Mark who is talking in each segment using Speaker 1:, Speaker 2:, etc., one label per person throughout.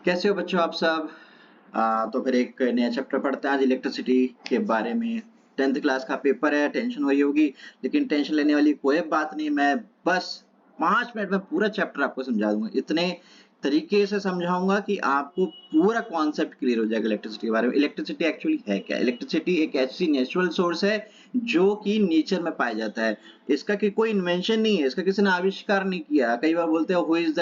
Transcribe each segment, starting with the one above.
Speaker 1: कैसे हो बच्चों आप सब। तो फिर एक नया चैप्टर पढ़ते हैं आज इलेक्ट्रिसिटी के बारे में। 10th क्लास का पेपर है, टेंशन हो रही होगी, लेकिन टेंशन लेने वाली कोई बात नहीं। मैं बस 5 मिनट में पूरा चैप्टर आपको समझा दूंगा। इतने तरीके से समझाऊंगा कि आपको पूरा कॉन्सेप्ट क्लियर हो जाएगा इलेक्ट्रिसिटी के बारे में। इलेक्ट्रिसिटी एक्चुअली है क्या? इलेक्ट्रिसिटी एक ऐसी नेचुरल सोर्स है जो कि नेचर में पाया जाता है। इसका कि कोई इन्वेंशन नहीं है, इसका किसी ने आविष्कार नहीं किया। कई बार बोलते हैं हु इज द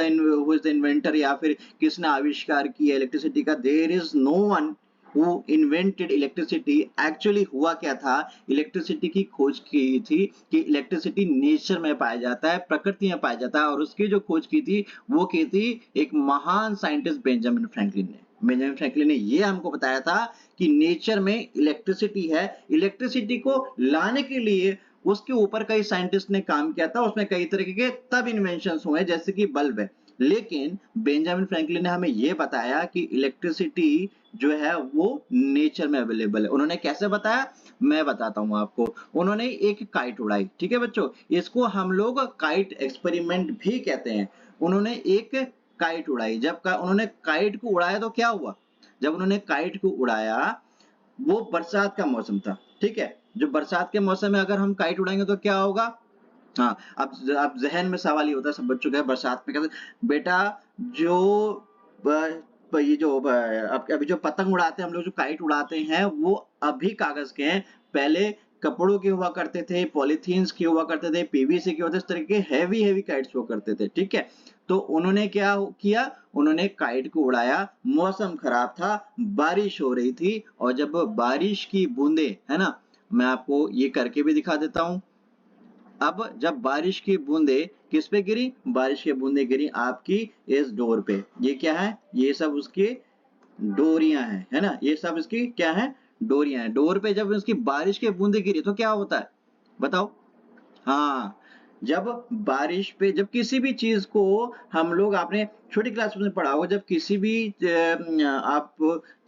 Speaker 1: इन्वेंटर, या फिर किसने आविष्कार किया इलेक्ट्रिसिटी का। There is no one who invented electricity। Actually हुआ क्या था, इलेक्ट्रिसिटी की खोज की थी कि इलेक्ट्रिसिटी नेचर में पाया जाता है, प्रकृति में पाया जाता है, और उसकी जो खोज की थी वो की थी एक महान साइंटिस्ट बेंजामिन फ्रैंकलिन ने। बेंजामिन फ्रैंकलिन ने ये हमको बताया था कि नेचर में इलेक्ट्रिसिटी है। इलेक्ट्रिसिटी को लाने के लिए उसके ऊपर कई साइंटिस्ट ने काम किया था, उसमें कई तरीके के तब इन्वेंशंस हुए जैसे कि बल्ब है। लेकिन बेंजामिन फ्रैंकलिन ने हमें यह बताया कि इलेक्ट्रिसिटी जो है वो नेचर में अवेलेबल है। उन्होंने कैसे बताया, मैं बताता हूं आपको। उन्होंने एक काइट उड़ाई, ठीक है बच्चों, इसको हम लोग काइट एक्सपेरिमेंट भी कहते हैं। उन्होंने एक काइट उड़ाई, जब उन्होंने काइट को उड़ाया तो क्या हुआ, जब उन्होंने काइट को उड़ाया वो बरसात का मौसम था, ठीक है। जो बरसात के मौसम में अगर हम काइट उड़ाएंगे तो क्या होगा। हाँ, अब जहन में सवाल ये होता है सब बच्चों का, बरसात में कैसे बेटा, जो ये जो अभी जो पतंग उड़ाते हैं हम लोग, जो काइट उड़ाते हैं वो अभी कागज के हैं। पहले कपड़ों के हुआ करते थे, पॉलीथीन्स के हुआ करते थे, पीवीसी के होते, इस तरह के हैवी हैवी काइट्स हुआ करते थे, ठीक है। तो उन्होंने क्या किया, उन्होंने काइट को उड़ाया। मौसम खराब था, बारिश हो रही थी, और जब बारिश की बूंदे, है ना, मैं आपको ये करके भी दिखा देता हूं। अब जब बारिश की बूंदे किस पे गिरी, बारिश की बूंदे गिरी आपकी इस डोर पे। ये क्या है, ये सब उसकी डोरियां हैं, है ना, ये सब इसकी क्या है, डोरियां हैं। डोर पे जब उसकी बारिश की बूंदे गिरी तो क्या होता है, बताओ। हाँ, जब बारिश पे, जब किसी भी चीज को हम लोग, आपने छोटी क्लास में पढ़ा होगा, जब किसी भी आप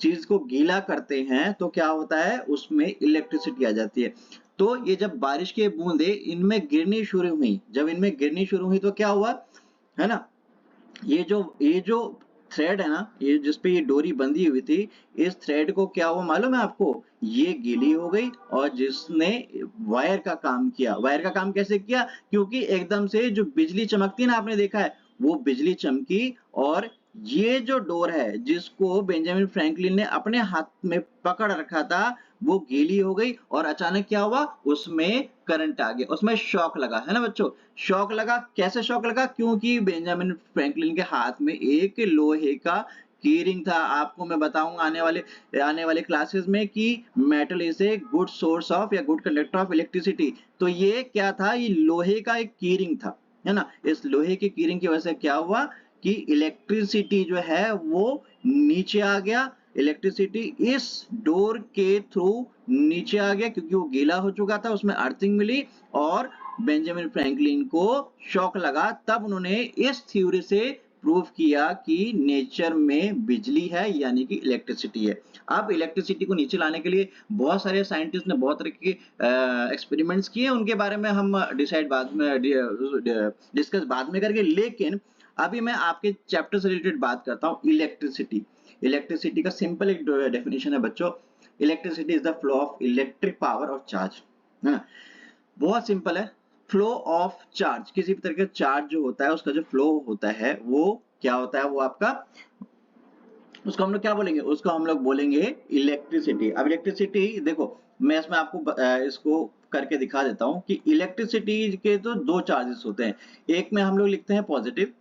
Speaker 1: चीज को गीला करते हैं तो क्या होता है, उसमें इलेक्ट्रिसिटी आ जाती है। तो ये जब बारिश की बूंदे इनमें गिरनी शुरू हुई, जब इनमें गिरनी शुरू हुई तो क्या हुआ, है ना, ये जो थ्रेड है ना, ये जिसपे ये डोरी बंधी हुई थी, इस थ्रेड को क्या हुआ मालूम है आपको, ये गीली हो गई। और जिसने वायर का काम किया, वायर का काम कैसे किया, क्योंकि एकदम से जो बिजली चमकती है ना, आपने देखा है वो बिजली चमकी, और ये जो डोर है जिसको बेंजामिन फ्रैंकलिन ने अपने हाथ में पकड़ रखा था, वो गीली हो गई, और अचानक क्या हुआ, उसमें करंट आ गया, उसमें शॉक लगा, है ना बच्चों। शॉक लगा, कैसे शॉक लगा, क्योंकि बेंजामिन फ्रैंकलिन के हाथ में एक लोहे का कीरिंग था। आपको मैं बताऊंगा आने वाले क्लासेस में कि metal is a good source of या गुड कंडक्टर ऑफ इलेक्ट्रिसिटी। तो ये क्या था, ये लोहे का एक कीरिंग था, है ना। इस लोहे के कीरिंग की वजह से क्या हुआ कि इलेक्ट्रिसिटी जो है वो नीचे आ गया। इलेक्ट्रिसिटी इस डोर के थ्रू नीचे आ गया, क्योंकि वो गीला हो चुका था, उसमें अर्थिंग मिली, और बेंजामिन फ्रैंकलिन को शॉक लगा। तब उन्होंने इस थ्योरी से प्रूव किया कि नेचर में बिजली है, यानी कि इलेक्ट्रिसिटी है। अब इलेक्ट्रिसिटी को नीचे लाने के लिए बहुत सारे साइंटिस्ट ने बहुत तरह के एक्सपेरिमेंट्स किए, उनके बारे में हम डिस्कस बाद में करके। लेकिन अभी मैं आपके चैप्टर से रिलेटेड बात करता हूं, इलेक्ट्रिसिटी। इलेक्ट्रिसिटी का सिंपल एक डेफिनेशन है बच्चों, electricity is the flow of electric power और चार्ज, है ना। बहुत सिंपल है, फ्लो ऑफ चार्ज, किसी भी तरह का चार्ज जो होता है उसका जो फ्लो होता है वो क्या होता है, वो आपका, उसको हम लोग क्या बोलेंगे, उसको हम लोग बोलेंगे इलेक्ट्रिसिटी। अब इलेक्ट्रिसिटी देखो, मैं इसमें आपको इसको करके दिखा देता हूं कि इलेक्ट्रिसिटी के तो दो चार्जेस होते हैं। एक में हम लोग लिखते हैं पॉजिटिव,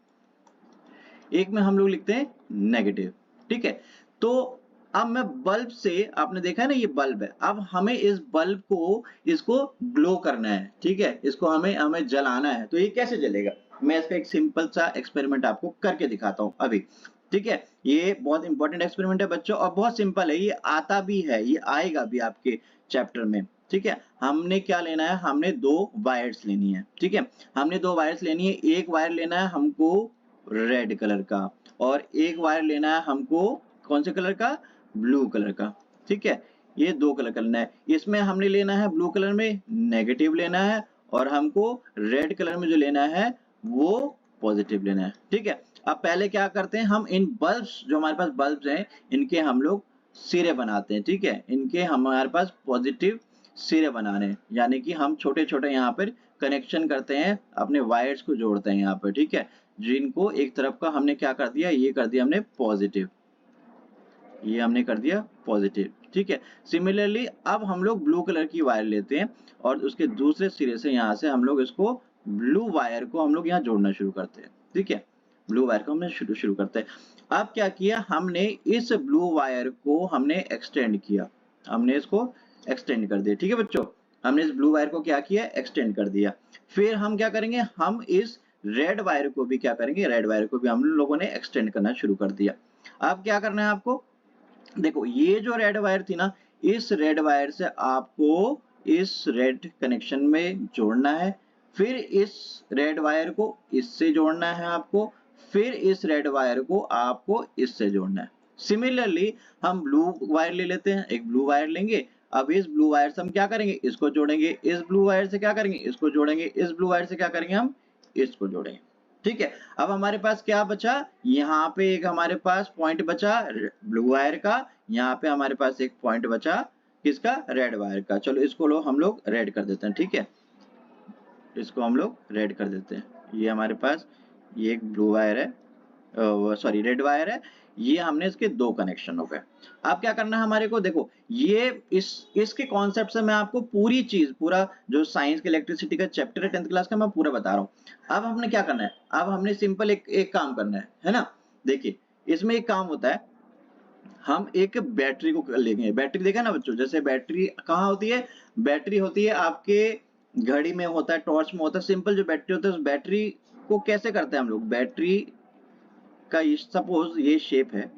Speaker 1: एक में हम लोग लिखते हैं नेगेटिव, ठीक है। तो अब मैं बल्ब से, आपने देखा है ना ये बल्ब है, अब हमें इस बल्ब को, इसको ग्लो करना है, ठीक है, इसको हमें हमें जलाना है। तो ये कैसे जलेगा, मैं इसका एक सिंपल सा एक्सपेरिमेंट आपको करके दिखाता हूं अभी, ठीक है। ये बहुत इंपॉर्टेंट एक्सपेरिमेंट है बच्चों, और बहुत सिंपल है, ये आता भी है, ये आएगा भी आपके चैप्टर में, ठीक है। हमने क्या लेना है, हमने दो वायर्स लेनी है, ठीक है। हमने दो वायर्स लेनी है, एक वायर लेना है हमको रेड कलर का, और एक वायर लेना है हमको कौन से कलर का, ब्लू कलर का, ठीक है। ये दो कलर लेना है, इसमें हमने लेना है ब्लू कलर में नेगेटिव लेना है, और हमको रेड कलर में जो लेना है वो पॉजिटिव लेना है, ठीक है। अब पहले क्या करते हैं, हम इन बल्ब्स, जो हमारे पास बल्ब्स हैं, इनके हम लोग सिरे बनाते हैं, ठीक है। इनके हमारे पास पॉजिटिव सिरे बनाने हैं, यानी कि हम छोटे-छोटे यहाँ पर कनेक्शन करते हैं, अपने वायर्स को जोड़ते हैं यहाँ पर, ठीक है। जिनको एक तरफ का हमने क्या कर दिया, ये कर दिया हमने पॉजिटिव, ये हमने कर दिया पॉजिटिव, ठीक है। सिमिलरली अब हम लोग ब्लू कलर की वायर लेते हैं और उसके दूसरे सिरे से यहाँ से हम लोग इसको ब्लू वायर को हम लोग यहाँ जोड़ना शुरू करते हैं, ठीक है। ब्लू वायर को हमने शुरू करते हैं। अब क्या किया हमने, इस ब्लू वायर को हमने एक्सटेंड किया, हमने इसको एक्सटेंड कर दिया, ठीक है बच्चों। हमने इस ब्लू वायर को क्या किया, एक्सटेंड कर दिया। फिर हम क्या करेंगे, हम इस रेड वायर को भी क्या करेंगे, रेड वायर को भी हम लोगों ने एक्सटेंड करना शुरू कर दिया। अब क्या करना है आपको, देखो ये जो रेड वायर थी ना, इस रेड वायर से आपको इस रेड कनेक्शन में जोड़ना है, फिर इस रेड वायर को इससे जोड़ना है आपको, फिर इस रेड वायर को आपको इससे जोड़ना है। सिमिलरली हम ब्लू वायर ले लेते हैं, एक ब्लू वायर लेंगे। अब इस ब्लू वायर से हम क्या करेंगे, इसको जोड़ेंगे, इस ब्लू वायर से क्या करेंगे, इसको जोड़ेंगे, इस ब्लू वायर से क्या करेंगे, हम इसको जोड़ेंगे, ठीक है। अब हमारे पास क्या बचा, यहाँ पे एक हमारे पास पॉइंट बचा ब्लू वायर का, यहाँ पे हमारे पास एक पॉइंट बचा किसका, रेड वायर का। चलो इसको हम लोग रेड कर देते हैं, ठीक है। इसको हम लोग रेड कर देते हैं। ये हमारे पास ये एक ब्लू वायर है, सॉरी रेड वायर है, ये हमने इसके दो कनेक्शन हो गए। अब क्या करना है हमारे को, देखो ये इसके कॉन्सेप्ट से मैं आपको पूरी चीज, पूरा जो साइंस के इलेक्ट्रिसिटी का चैप्टर है 10th क्लास का, मैं पूरा बता रहा हूँ। अब हमने क्या करना है, अब हमने सिंपल एक काम करना है ना। देखिए इसमें एक काम होता है, हम एक बैटरी को लेंगे। बैटरी देखा ना बच्चों, जैसे बैटरी कहाँ होती है, बैटरी होती है आपके घड़ी में होता है, टॉर्च में होता है। सिंपल जो बैटरी होता है, उस बैटरी को कैसे करते हैं हम लोग, बैटरी का सपोज ये शेप है,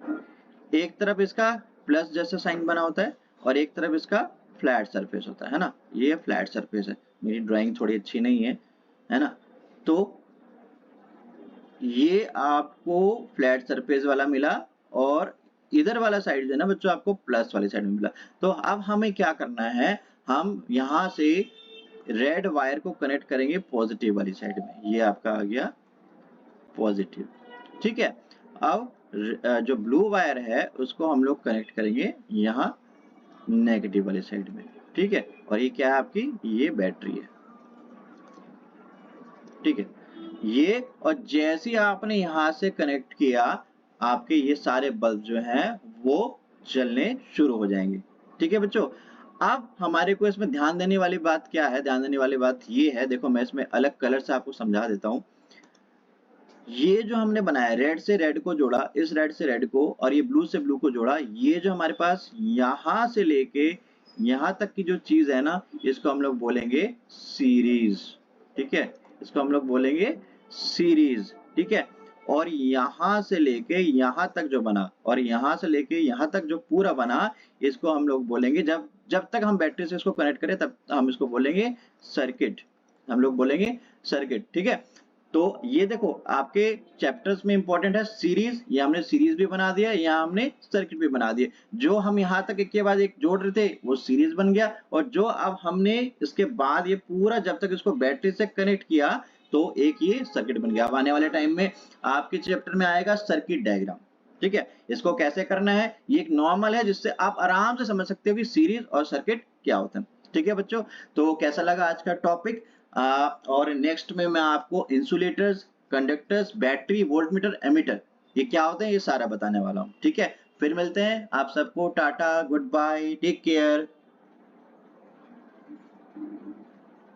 Speaker 1: एक तरफ इसका प्लस जैसा साइन बना होता है और एक तरफ इसका फ्लैट सरफेस होता है ना। ये फ्लैट सरफेस है, मेरी ड्राइंग थोड़ी अच्छी नहीं है ना। तो ये आपको फ्लैट सरफेस वाला मिला और इधर वाला साइड जो है ना बच्चों, आपको प्लस वाली साइड में मिला। तो अब हमें क्या करना है, हम यहाँ से रेड वायर को कनेक्ट करेंगे पॉजिटिव वाली साइड में, ये आपका आ गया पॉजिटिव, ठीक है। अब जो ब्लू वायर है उसको हम लोग कनेक्ट करेंगे यहाँ नेगेटिव वाली साइड में, ठीक है। और ये क्या है आपकी, ये बैटरी है, ठीक है। ये और जैसे ही आपने यहाँ से कनेक्ट किया, आपके ये सारे बल्ब जो हैं वो जलने शुरू हो जाएंगे, ठीक है बच्चों। अब हमारे को इसमें ध्यान देने वाली बात क्या है, ध्यान देने वाली बात ये है, देखो मैं इसमें अलग कलर से आपको समझा देता हूँ। ये जो हमने बनाया, रेड से रेड को जोड़ा, इस रेड से रेड को, और ये ब्लू से ब्लू को जोड़ा, ये जो हमारे पास यहाँ से लेके यहाँ तक की जो चीज है ना, इसको हम लोग बोलेंगे सीरीज, ठीक है। इसको हम लोग बोलेंगे सीरीज, ठीक है। और यहाँ से लेके यहाँ तक जो बना और यहाँ से लेके यहाँ तक जो पूरा बना, इसको हम लोग बोलेंगे, जब तक हम बैटरी से इसको कनेक्ट करें तब हम इसको बोलेंगे सर्किट, हम लोग बोलेंगे सर्किट, ठीक है। तो ये देखो आपके चैप्टर्स में इंपॉर्टेंट है सीरीज, ये हमने सीरीज भी बना दिया, यहाँ हमने सर्किट भी बना दिया। जो हम यहाँ तक एक के बाद एक जोड़ रहे थे वो सीरीज बन गया, और जो अब हमने इसके बाद ये पूरा जब तक इसको बैटरी से कनेक्ट किया तो एक ये सर्किट बन गया। अब आने वाले टाइम में आपके चैप्टर में आएगा सर्किट डायग्राम, ठीक है। इसको कैसे करना है, ये एक नॉर्मल है जिससे आप आराम से समझ सकते हो कि सीरीज और सर्किट क्या होता है, ठीक है बच्चों। तो कैसा लगा आज का टॉपिक, और नेक्स्ट में मैं आपको insulators, conductors, battery, voltmeter, ammeter ये क्या होते हैं ये सारा बताने वाला हूँ, ठीक है। फिर मिलते हैं, आप सबको टाटा, गुड बाय, टेक केयर।